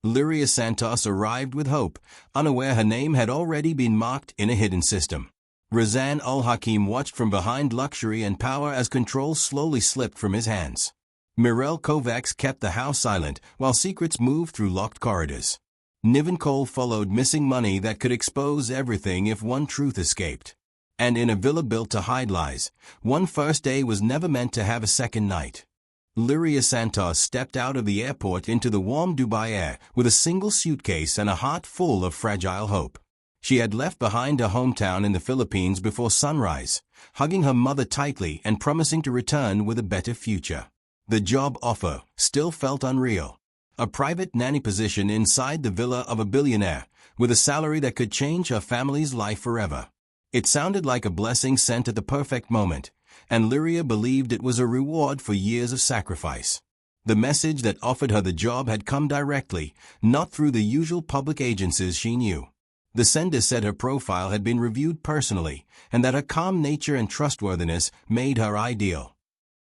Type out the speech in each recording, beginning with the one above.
Lyria Santos arrived with hope, unaware her name had already been marked in a hidden system. Razan al-Hakim watched from behind luxury and power as control slowly slipped from his hands. Mirel Kovacs kept the house silent while secrets moved through locked corridors. Niven Cole followed missing money that could expose everything if one truth escaped. And in a villa built to hide lies, one first day was never meant to have a second night. Lyria Santos stepped out of the airport into the warm Dubai air with a single suitcase and a heart full of fragile hope. She had left behind her hometown in the Philippines before sunrise, hugging her mother tightly and promising to return with a better future. The job offer still felt unreal. A private nanny position inside the villa of a billionaire, with a salary that could change her family's life forever. It sounded like a blessing sent at the perfect moment, and Lyria believed it was a reward for years of sacrifice. The message that offered her the job had come directly, not through the usual public agencies she knew. The sender said her profile had been reviewed personally, and that her calm nature and trustworthiness made her ideal.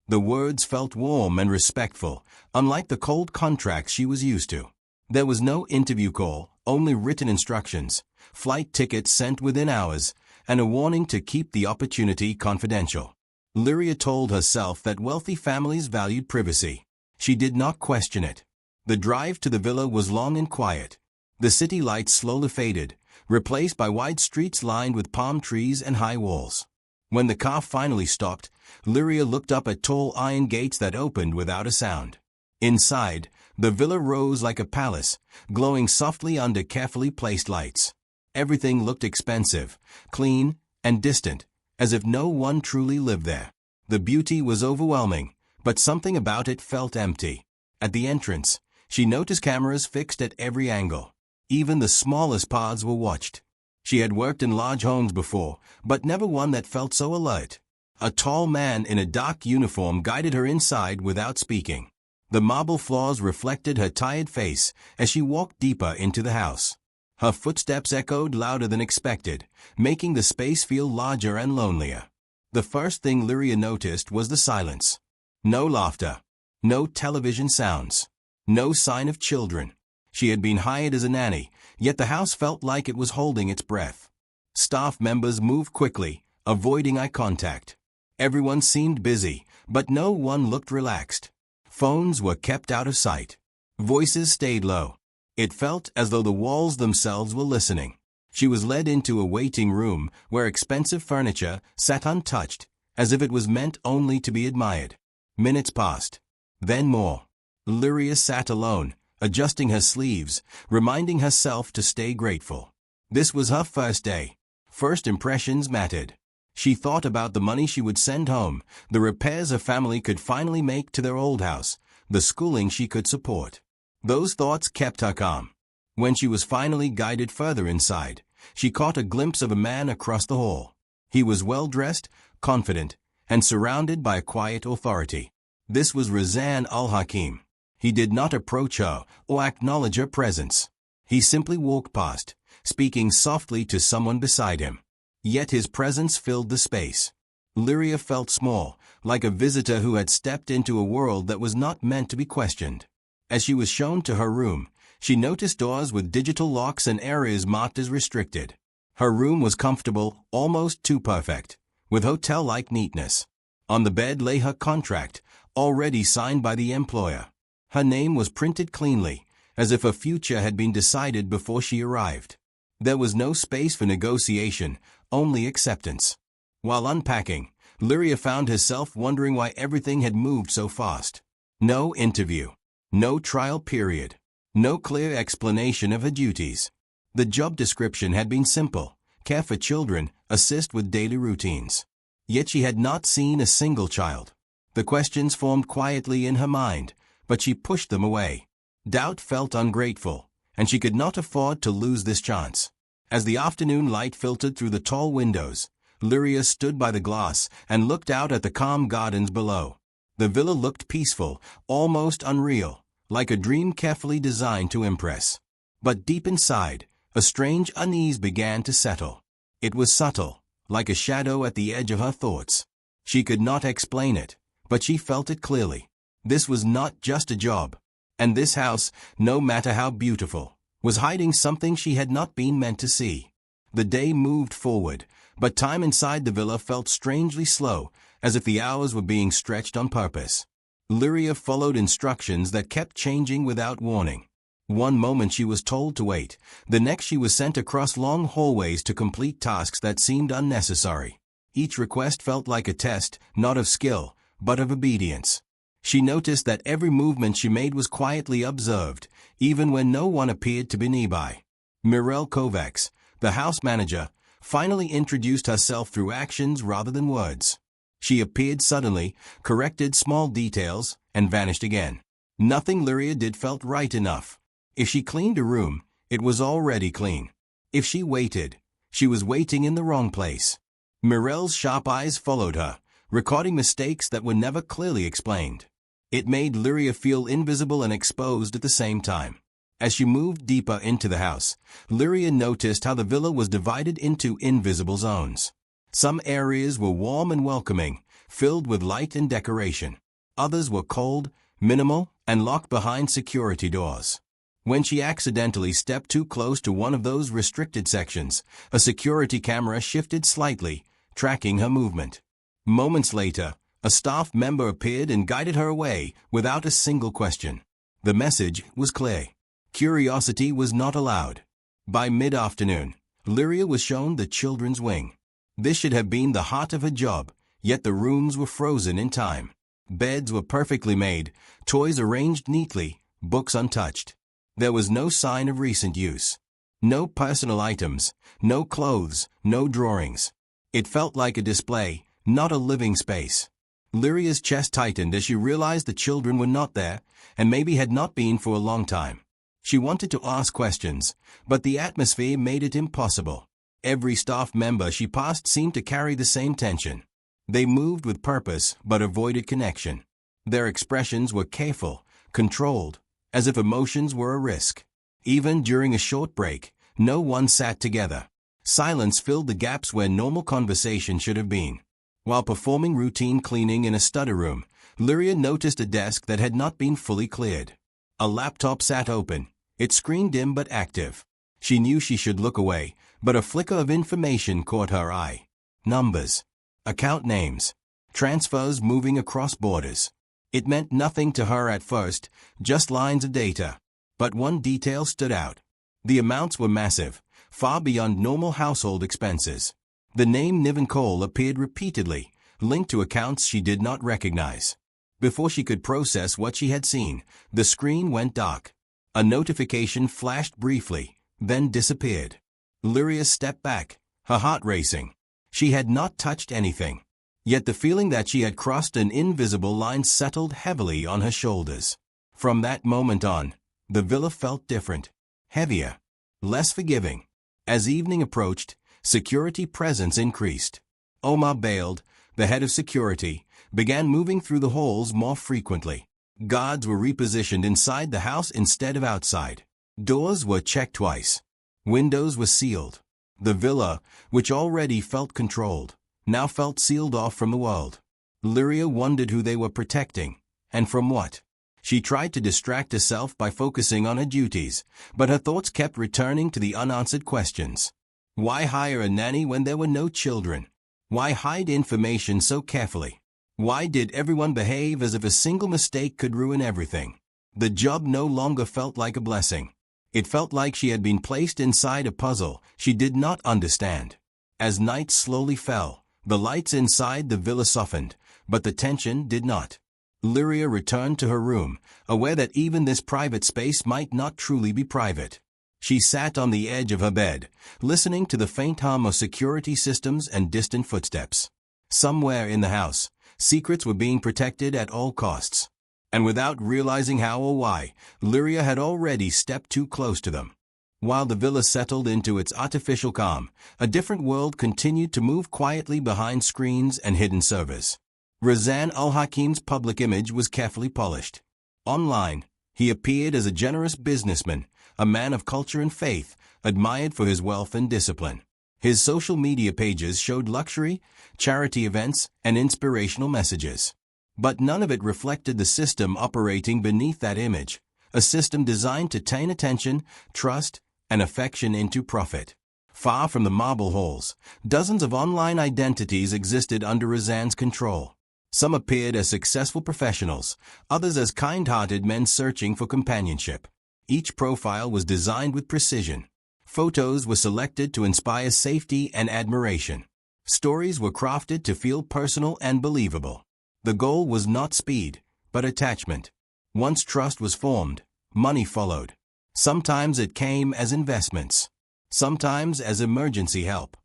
The words felt warm and respectful, unlike the cold contracts she was used to. There was no interview call, only written instructions, flight tickets sent within hours, and a warning to keep the opportunity confidential. Lyria told herself that wealthy families valued privacy. She did not question it. The drive to the villa was long and quiet. The city lights slowly faded, replaced by wide streets lined with palm trees and high walls. When the car finally stopped, Lyria looked up at tall iron gates that opened without a sound. Inside, the villa rose like a palace, glowing softly under carefully placed lights. Everything looked expensive, clean, and distant, as if no one truly lived there. The beauty was overwhelming, but something about it felt empty. At the entrance, she noticed cameras fixed at every angle. Even the smallest paths were watched. She had worked in large homes before, but never one that felt so alert. A tall man in a dark uniform guided her inside without speaking. The marble floors reflected her tired face as she walked deeper into the house. Her footsteps echoed louder than expected, making the space feel larger and lonelier. The first thing Lyria noticed was the silence. No laughter. No television sounds. No sign of children. She had been hired as a nanny, yet the house felt like it was holding its breath. Staff members moved quickly, avoiding eye contact. Everyone seemed busy, but no one looked relaxed. Phones were kept out of sight. Voices stayed low. It felt as though the walls themselves were listening. She was led into a waiting room where expensive furniture sat untouched, as if it was meant only to be admired. Minutes passed. Then more. Lyria sat alone, adjusting her sleeves, reminding herself to stay grateful. This was her first day. First impressions mattered. She thought about the money she would send home, the repairs her family could finally make to their old house, the schooling she could support. Those thoughts kept her calm. When she was finally guided further inside, she caught a glimpse of a man across the hall. He was well-dressed, confident, and surrounded by a quiet authority. This was Razan al-Hakim. He did not approach her or acknowledge her presence. He simply walked past, speaking softly to someone beside him. Yet his presence filled the space. Lyria felt small, like a visitor who had stepped into a world that was not meant to be questioned. As she was shown to her room, she noticed doors with digital locks and areas marked as restricted. Her room was comfortable, almost too perfect, with hotel-like neatness. On the bed lay her contract, already signed by the employer. Her name was printed cleanly, as if her future had been decided before she arrived. There was no space for negotiation, only acceptance. While unpacking, Lyria found herself wondering why everything had moved so fast. No interview. No trial period. No clear explanation of her duties. The job description had been simple: care for children, assist with daily routines. Yet she had not seen a single child. The questions formed quietly in her mind, but she pushed them away. Doubt felt ungrateful, and she could not afford to lose this chance. As the afternoon light filtered through the tall windows, Lyria stood by the glass and looked out at the calm gardens below. The villa looked peaceful, almost unreal, like a dream carefully designed to impress. But deep inside, a strange unease began to settle. It was subtle, like a shadow at the edge of her thoughts. She could not explain it, but she felt it clearly. This was not just a job. And this house, no matter how beautiful, was hiding something she had not been meant to see. The day moved forward, but time inside the villa felt strangely slow, as if the hours were being stretched on purpose. Lyria followed instructions that kept changing without warning. One moment she was told to wait, the next she was sent across long hallways to complete tasks that seemed unnecessary. Each request felt like a test, not of skill, but of obedience. She noticed that every movement she made was quietly observed, even when no one appeared to be nearby. Mirel Kovacs, the house manager, finally introduced herself through actions rather than words. She appeared suddenly, corrected small details, and vanished again. Nothing Lyria did felt right enough. If she cleaned a room, it was already clean. If she waited, she was waiting in the wrong place. Mirel's sharp eyes followed her, recording mistakes that were never clearly explained. It made Lyria feel invisible and exposed at the same time. As she moved deeper into the house, Lyria noticed how the villa was divided into invisible zones. Some areas were warm and welcoming, filled with light and decoration. Others were cold, minimal, and locked behind security doors. When she accidentally stepped too close to one of those restricted sections, a security camera shifted slightly, tracking her movement. Moments later, a staff member appeared and guided her away without a single question. The message was clear. Curiosity was not allowed. By mid-afternoon, Lyria was shown the children's wing. This should have been the heart of her job, yet the rooms were frozen in time. Beds were perfectly made, toys arranged neatly, books untouched. There was no sign of recent use. No personal items, no clothes, no drawings. It felt like a display, not a living space. Lyria's chest tightened as she realized the children were not there, and maybe had not been for a long time. She wanted to ask questions, but the atmosphere made it impossible. Every staff member she passed seemed to carry the same tension. They moved with purpose, but avoided connection. Their expressions were careful, controlled, as if emotions were a risk. Even during a short break, no one sat together. Silence filled the gaps where normal conversation should have been. While performing routine cleaning in a study room, Lyria noticed a desk that had not been fully cleared. A laptop sat open, its screen dim but active. She knew she should look away, but a flicker of information caught her eye. Numbers. Account names. Transfers moving across borders. It meant nothing to her at first, just lines of data. But one detail stood out. The amounts were massive, far beyond normal household expenses. The name Niven Cole appeared repeatedly, linked to accounts she did not recognize. Before she could process what she had seen, the screen went dark. A notification flashed briefly, then disappeared. Lyria stepped back, her heart racing. She had not touched anything. Yet the feeling that she had crossed an invisible line settled heavily on her shoulders. From that moment on, the villa felt different, heavier, less forgiving. As evening approached, security presence increased. Omar Bailed, the head of security, began moving through the halls more frequently. Guards were repositioned inside the house instead of outside. Doors were checked twice. Windows were sealed. The villa, which already felt controlled, now felt sealed off from the world. Lyria wondered who they were protecting, and from what. She tried to distract herself by focusing on her duties, but her thoughts kept returning to the unanswered questions. Why hire a nanny when there were no children? Why hide information so carefully? Why did everyone behave as if a single mistake could ruin everything? The job no longer felt like a blessing. It felt like she had been placed inside a puzzle she did not understand. As night slowly fell, the lights inside the villa softened, but the tension did not. Lyria returned to her room, aware that even this private space might not truly be private. She sat on the edge of her bed, listening to the faint hum of security systems and distant footsteps. Somewhere in the house, secrets were being protected at all costs. And without realizing how or why, Lyria had already stepped too close to them. While the villa settled into its artificial calm, a different world continued to move quietly behind screens and hidden servers. Razan al-Hakim's public image was carefully polished. Online, he appeared as a generous businessman, a man of culture and faith, admired for his wealth and discipline. His social media pages showed luxury, charity events, and inspirational messages. But none of it reflected the system operating beneath that image, a system designed to turn attention, trust, and affection into profit. Far from the marble halls, dozens of online identities existed under Razan's control. Some appeared as successful professionals, others as kind-hearted men searching for companionship. Each profile was designed with precision. Photos were selected to inspire safety and admiration. Stories were crafted to feel personal and believable. The goal was not speed, but attachment. Once trust was formed, money followed. Sometimes it came as investments. Sometimes as emergency help.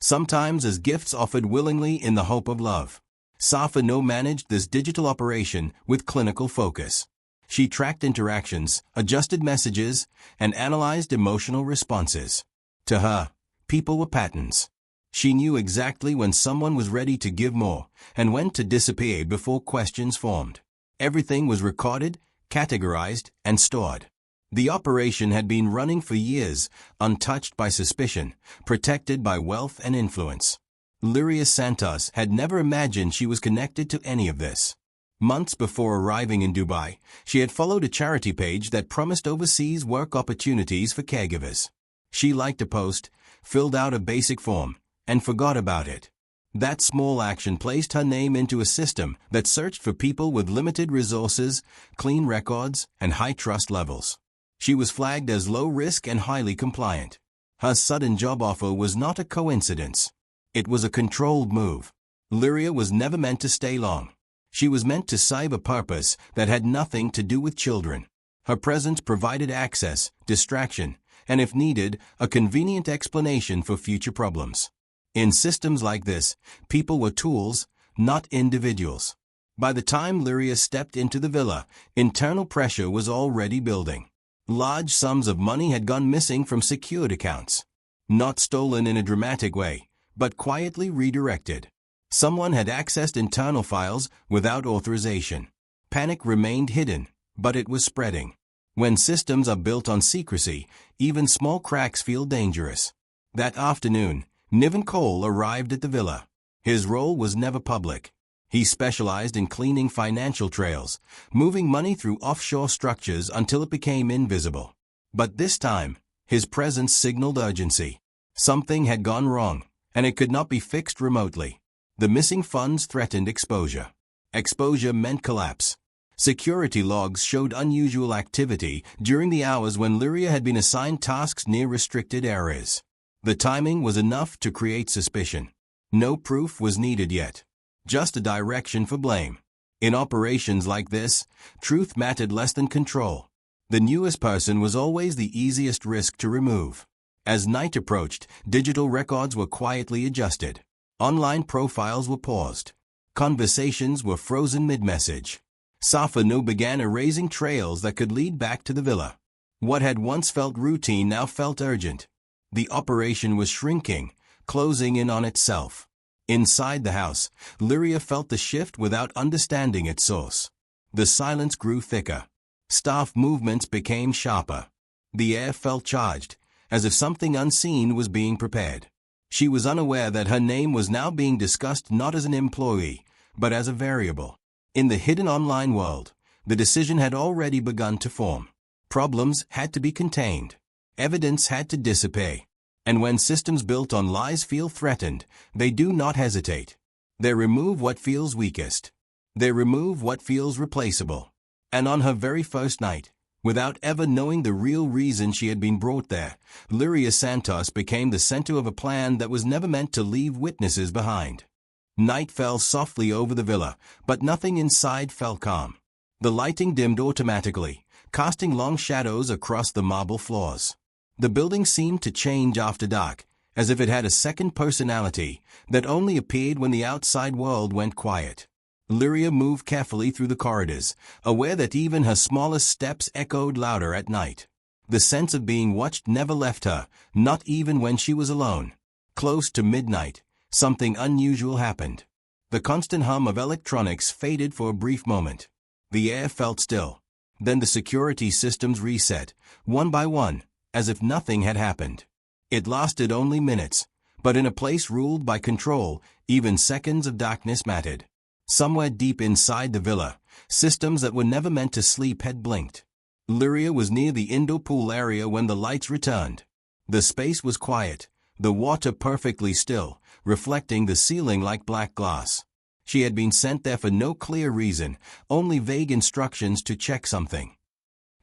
Sometimes as gifts offered willingly in the hope of love. Safa No managed this digital operation with clinical focus. She tracked interactions, adjusted messages, and analyzed emotional responses. To her, people were patterns. She knew exactly when someone was ready to give more and when to disappear before questions formed. Everything was recorded, categorized, and stored. The operation had been running for years, untouched by suspicion, protected by wealth and influence. Liria Santos had never imagined she was connected to any of this. Months before arriving in Dubai, she had followed a charity page that promised overseas work opportunities for caregivers. She liked a post, filled out a basic form, and forgot about it. That small action placed her name into a system that searched for people with limited resources, clean records, and high trust levels. She was flagged as low risk and highly compliant. Her sudden job offer was not a coincidence. It was a controlled move. Liria was never meant to stay long. She was meant to serve a purpose that had nothing to do with children. Her presence provided access, distraction, and if needed, a convenient explanation for future problems. In systems like this, people were tools, not individuals. By the time Liria stepped into the villa, internal pressure was already building. Large sums of money had gone missing from secured accounts. Not stolen in a dramatic way, but quietly redirected. Someone had accessed internal files without authorization. Panic remained hidden, but it was spreading. When systems are built on secrecy, even small cracks feel dangerous. That afternoon, Niven Cole arrived at the villa. His role was never public. He specialized in cleaning financial trails, moving money through offshore structures until it became invisible. But this time, his presence signaled urgency. Something had gone wrong, and it could not be fixed remotely. The missing funds threatened exposure. Exposure meant collapse. Security logs showed unusual activity during the hours when Liria had been assigned tasks near restricted areas. The timing was enough to create suspicion. No proof was needed yet. Just a direction for blame. In operations like this, truth mattered less than control. The newest person was always the easiest risk to remove. As night approached, digital records were quietly adjusted. Online profiles were paused. Conversations were frozen mid-message. Safanu began erasing trails that could lead back to the villa. What had once felt routine now felt urgent. The operation was shrinking, closing in on itself. Inside the house, Liria felt the shift without understanding its source. The silence grew thicker. Staff movements became sharper. The air felt charged, as if something unseen was being prepared. She was unaware that her name was now being discussed not as an employee, but as a variable. In the hidden online world, the decision had already begun to form. Problems had to be contained. Evidence had to dissipate. And when systems built on lies feel threatened, they do not hesitate. They remove what feels weakest. They remove what feels replaceable. And on her very first night, without ever knowing the real reason she had been brought there, Liria Santos became the center of a plan that was never meant to leave witnesses behind. Night fell softly over the villa, but nothing inside felt calm. The lighting dimmed automatically, casting long shadows across the marble floors. The building seemed to change after dark, as if it had a second personality that only appeared when the outside world went quiet. Liria moved carefully through the corridors, aware that even her smallest steps echoed louder at night. The sense of being watched never left her, not even when she was alone. Close to midnight, something unusual happened. The constant hum of electronics faded for a brief moment. The air felt still. Then the security systems reset, one by one, as if nothing had happened. It lasted only minutes, but in a place ruled by control, even seconds of darkness mattered. Somewhere deep inside the villa, systems that were never meant to sleep had blinked. Lyria was near the indoor pool area when the lights returned. The space was quiet, the water perfectly still, reflecting the ceiling like black glass. She had been sent there for no clear reason, only vague instructions to check something.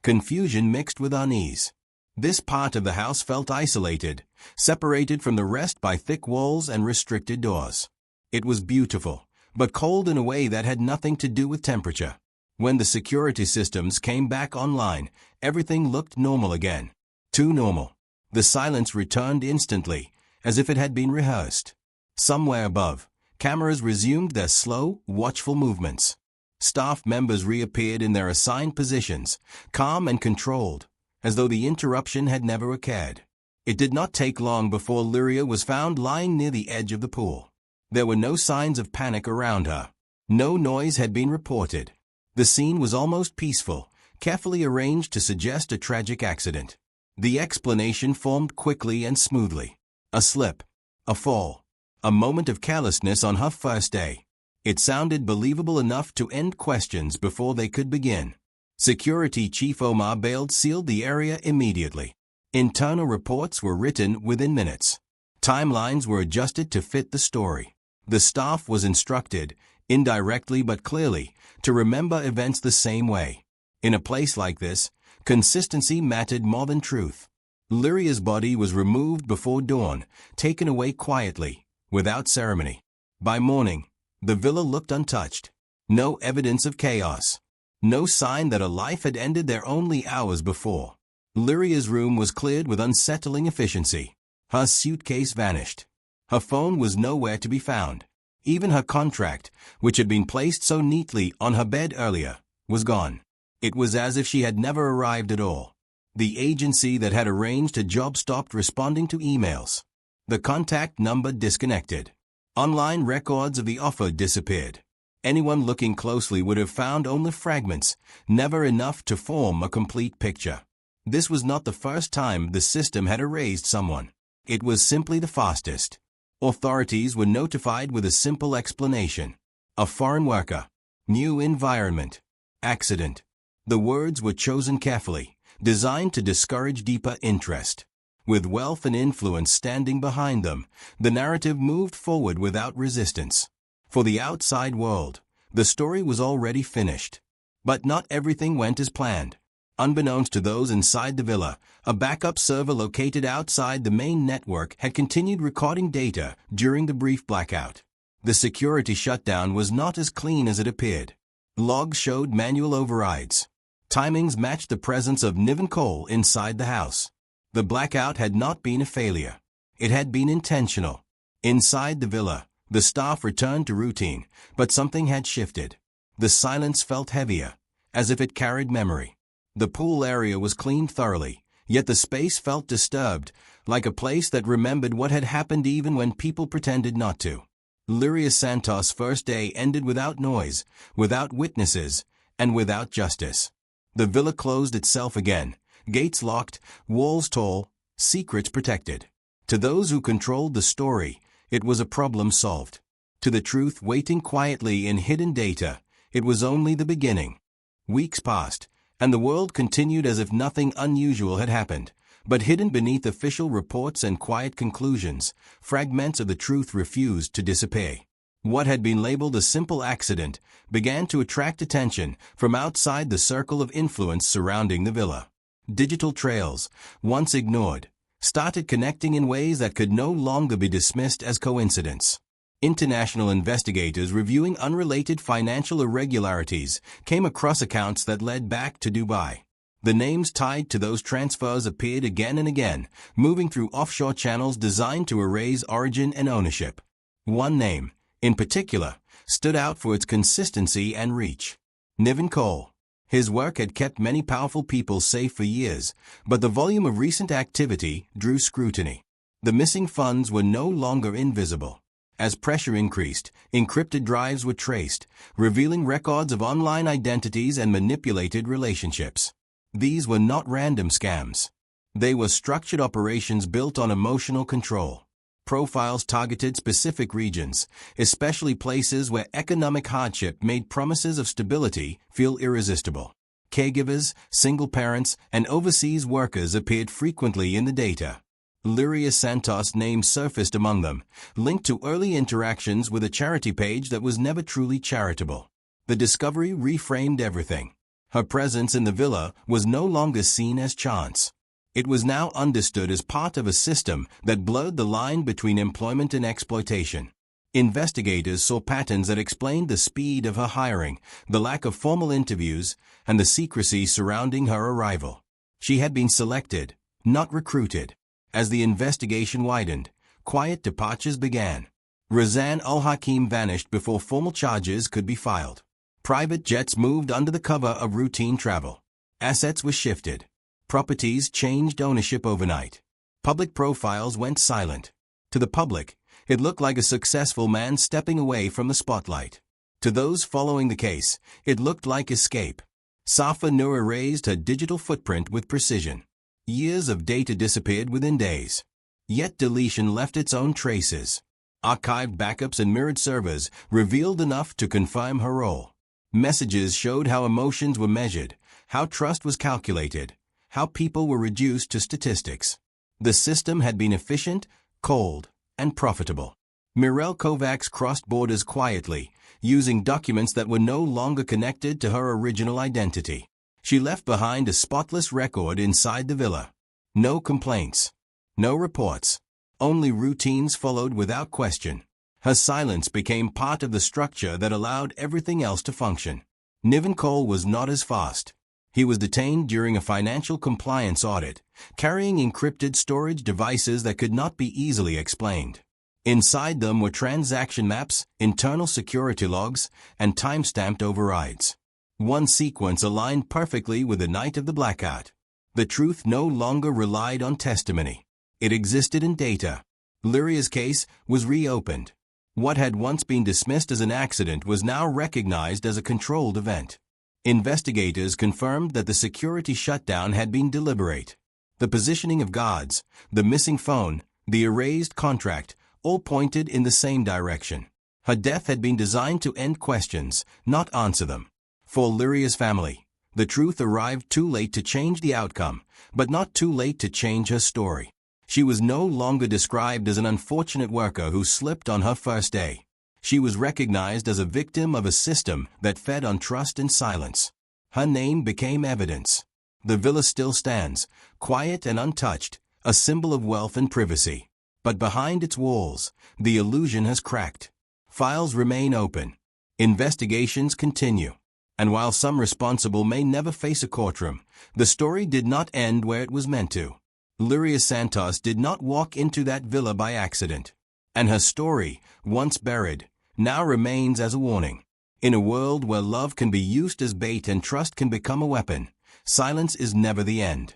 Confusion mixed with unease. This part of the house felt isolated, separated from the rest by thick walls and restricted doors. It was beautiful, but cold in a way that had nothing to do with temperature. When the security systems came back online, everything looked normal again. Too normal. The silence returned instantly, as if it had been rehearsed. Somewhere above, cameras resumed their slow, watchful movements. Staff members reappeared in their assigned positions, calm and controlled, as though the interruption had never occurred. It did not take long before Lyria was found lying near the edge of the pool. There were no signs of panic around her. No noise had been reported. The scene was almost peaceful, carefully arranged to suggest a tragic accident. The explanation formed quickly and smoothly. A slip. A fall. A moment of carelessness on her first day. It sounded believable enough to end questions before they could begin. Security Chief Omar Bailed sealed the area immediately. Internal reports were written within minutes. Timelines were adjusted to fit the story. The staff was instructed, indirectly but clearly, to remember events the same way. In a place like this, consistency mattered more than truth. Lyria's body was removed before dawn, taken away quietly, without ceremony. By morning, the villa looked untouched. No evidence of chaos. No sign that a life had ended there only hours before. Lyria's room was cleared with unsettling efficiency. Her suitcase vanished. Her phone was nowhere to be found. Even her contract, which had been placed so neatly on her bed earlier, was gone. It was as if she had never arrived at all. The agency that had arranged a job stopped responding to emails. The contact number disconnected. Online records of the offer disappeared. Anyone looking closely would have found only fragments, never enough to form a complete picture. This was not the first time the system had erased someone. It was simply the fastest. Authorities were notified with a simple explanation. A foreign worker. New environment. Accident. The words were chosen carefully, designed to discourage deeper interest. With wealth and influence standing behind them, the narrative moved forward without resistance. For the outside world, the story was already finished. But not everything went as planned. Unbeknownst to those inside the villa, a backup server located outside the main network had continued recording data during the brief blackout. The security shutdown was not as clean as it appeared. Logs showed manual overrides. Timings matched the presence of Niven coal inside the house. The blackout had not been a failure. It had been intentional. Inside the villa, the staff returned to routine, but something had shifted. The silence felt heavier, as if it carried memory. The pool area was cleaned thoroughly, yet the space felt disturbed, like a place that remembered what had happened even when people pretended not to. Lyria Santos' first day ended without noise, without witnesses, and without justice. The villa closed itself again, gates locked, walls tall, secrets protected. To those who controlled the story, it was a problem solved. To the truth waiting quietly in hidden data, it was only the beginning. Weeks passed, and the world continued as if nothing unusual had happened. But hidden beneath official reports and quiet conclusions, fragments of the truth refused to disappear. What had been labeled a simple accident began to attract attention from outside the circle of influence surrounding the villa. Digital trails, once ignored, started connecting in ways that could no longer be dismissed as coincidence. International investigators reviewing unrelated financial irregularities came across accounts that led back to Dubai. The names tied to those transfers appeared again and again, moving through offshore channels designed to erase origin and ownership. One name, in particular, stood out for its consistency and reach. Niven Cole. His work had kept many powerful people safe for years, but the volume of recent activity drew scrutiny. The missing funds were no longer invisible. As pressure increased, encrypted drives were traced, revealing records of online identities and manipulated relationships. These were not random scams. They were structured operations built on emotional control. Profiles targeted specific regions, especially places where economic hardship made promises of stability feel irresistible. Caregivers, single parents, and overseas workers appeared frequently in the data. Liria Santos' name surfaced among them, linked to early interactions with a charity page that was never truly charitable. The discovery reframed everything. Her presence in the villa was no longer seen as chance. It was now understood as part of a system that blurred the line between employment and exploitation. Investigators saw patterns that explained the speed of her hiring, the lack of formal interviews, and the secrecy surrounding her arrival. She had been selected, not recruited. As the investigation widened, quiet departures began. Razan al-Hakim vanished before formal charges could be filed. Private jets moved under the cover of routine travel. Assets were shifted. Properties changed ownership overnight. Public profiles went silent. To the public, it looked like a successful man stepping away from the spotlight. To those following the case, it looked like escape. Safa Noor erased her digital footprint with precision. Years of data disappeared within days. Yet deletion left its own traces. Archived backups and mirrored servers revealed enough to confirm her role. Messages showed how emotions were measured, how trust was calculated, how people were reduced to statistics. The system had been efficient, cold, and profitable. Mirel Kovacs crossed borders quietly, using documents that were no longer connected to her original identity. She left behind a spotless record inside the villa. No complaints. No reports. Only routines followed without question. Her silence became part of the structure that allowed everything else to function. Niven Cole was not as fast. He was detained during a financial compliance audit, carrying encrypted storage devices that could not be easily explained. Inside them were transaction maps, internal security logs, and time-stamped overrides. One sequence aligned perfectly with the night of the blackout. The truth no longer relied on testimony. It existed in data. Liria's case was reopened. What had once been dismissed as an accident was now recognized as a controlled event. Investigators confirmed that the security shutdown had been deliberate. The positioning of guards, the missing phone, the erased contract, all pointed in the same direction. Her death had been designed to end questions, not answer them. For Liria's family, the truth arrived too late to change the outcome, but not too late to change her story. She was no longer described as an unfortunate worker who slipped on her first day. She was recognized as a victim of a system that fed on trust and silence. Her name became evidence. The villa still stands, quiet and untouched, a symbol of wealth and privacy. But behind its walls, the illusion has cracked. Files remain open. Investigations continue. And while some responsible may never face a courtroom, the story did not end where it was meant to. Liria Santos did not walk into that villa by accident. And her story, once buried, now remains as a warning. In a world where love can be used as bait and trust can become a weapon, silence is never the end.